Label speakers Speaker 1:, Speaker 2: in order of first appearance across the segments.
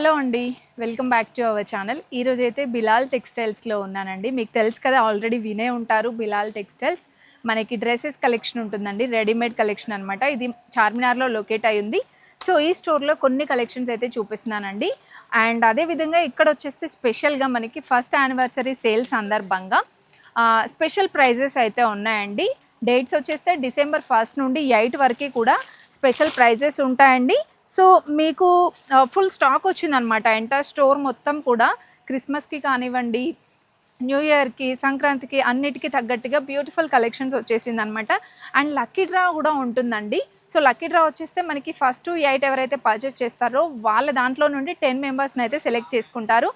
Speaker 1: Hello అండి, welcome back to our channel. ఈరోజు అయితే బిలాల్ టెక్స్టైల్స్లో ఉన్నానండి. మీకు తెలుసు కదా, ఆల్రెడీ వినే ఉంటారు. బిలాల్ టెక్స్టైల్స్ మనకి డ్రెస్సెస్ కలెక్షన్ ఉంటుందండి, రెడీమేడ్ కలెక్షన్ అనమాట. ఇది చార్మినార్లో లొకేట్ అయి ఉంది. సో ఈ స్టోర్లో కొన్ని కలెక్షన్స్ అయితే చూపిస్తున్నానండి. అండ్ అదేవిధంగా ఇక్కడ వచ్చేస్తే స్పెషల్గా మనకి ఫస్ట్ యానివర్సరీ సేల్ సందర్భంగా స్పెషల్ ప్రైజెస్ అయితే ఉన్నాయండి. డేట్స్ వచ్చేస్తే December 1 నుండి 8 వరకు కూడా స్పెషల్ ప్రైజెస్ ఉంటాయండి. సో మీకు ఫుల్ స్టాక్ వచ్చిందనమాట. ఎంటైర్ స్టోర్ మొత్తం కూడా క్రిస్మస్కి కానివ్వండి, న్యూ ఇయర్కి, సంక్రాంతికి అన్నిటికీ తగ్గట్టుగా బ్యూటిఫుల్ కలెక్షన్స్ వచ్చేసిందనమాట. అండ్ లక్కీ డ్రా కూడా ఉంటుందండి. సో లక్కీ డ్రా వచ్చేస్తే మనకి ఫస్ట్ 8 ఎవరైతే పర్చేస్ చేస్తారో వాళ్ళ దాంట్లో నుండి 10 మెంబర్స్ని అయితే సెలెక్ట్ చేసుకుంటారు.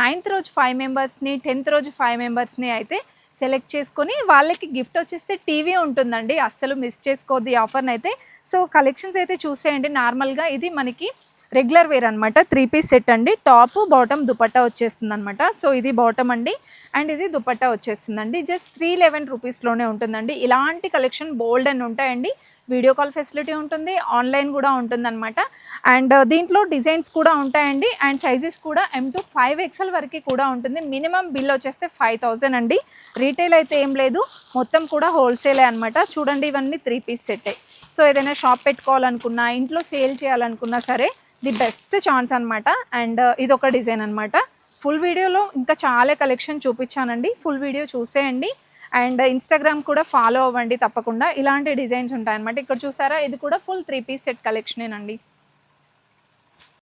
Speaker 1: 9th రోజు 5 మెంబర్స్ని, 10th రోజు 5 మెంబర్స్ని అయితే సెలెక్ట్ చేసుకొని వాళ్ళకి గిఫ్ట్ వచ్చేస్తే టీవీ ఉంటుందండి. అస్సలు మిస్ చేసుకోవద్దు ఈ ఆఫర్ని అయితే. సో కలెక్షన్స్ అయితే చూసేయండి. నార్మల్గా ఇది మనకి రెగ్యులర్ వేర్ అనమాట. 3 పీస్ సెట్ అండి. టాప్ బాటమ్ దుపట్టా వచ్చేస్తుంది అనమాట. సో ఇది బాటమ్ అండి, అండ్ ఇది దుపట్టా వచ్చేస్తుందండి. జస్ట్ 311 రూపీస్లోనే ఉంటుందండి. ఇలాంటి కలెక్షన్ బోల్డ్ అని ఉంటాయండి. వీడియో కాల్ ఫెసిలిటీ ఉంటుంది, ఆన్లైన్ కూడా ఉంటుందన్నమాట. అండ్ దీంట్లో డిజైన్స్ కూడా ఉంటాయండి. అండ్ సైజెస్ కూడా M to 5XL వరకు కూడా ఉంటుంది. మినిమం బిల్ వచ్చేస్తే 5000 అండి. రీటైల్ అయితే ఏం లేదు, మొత్తం కూడా హోల్సేలే అనమాట. చూడండి, ఇవన్నీ 3 పీస్ సెట్టే. సో ఏదైనా షాప్ పెట్టుకోవాలనుకున్నా, ఇంట్లో సేల్ చేయాలనుకున్నా సరే ది బెస్ట్ ఛాన్స్ అనమాట. అండ్ ఇదొక డిజైన్ అనమాట. ఫుల్ వీడియోలో ఇంకా చాలా కలెక్షన్ చూపించానండి. ఫుల్ వీడియో చూసేయండి. అండ్ ఇన్స్టాగ్రామ్ కూడా ఫాలో అవ్వండి తప్పకుండా. ఇలాంటి డిజైన్స్ ఉంటాయన్నమాట. ఇక్కడ చూసారా, ఇది కూడా ఫుల్ 3 పీస్ సెట్ కలెక్షనేనండి.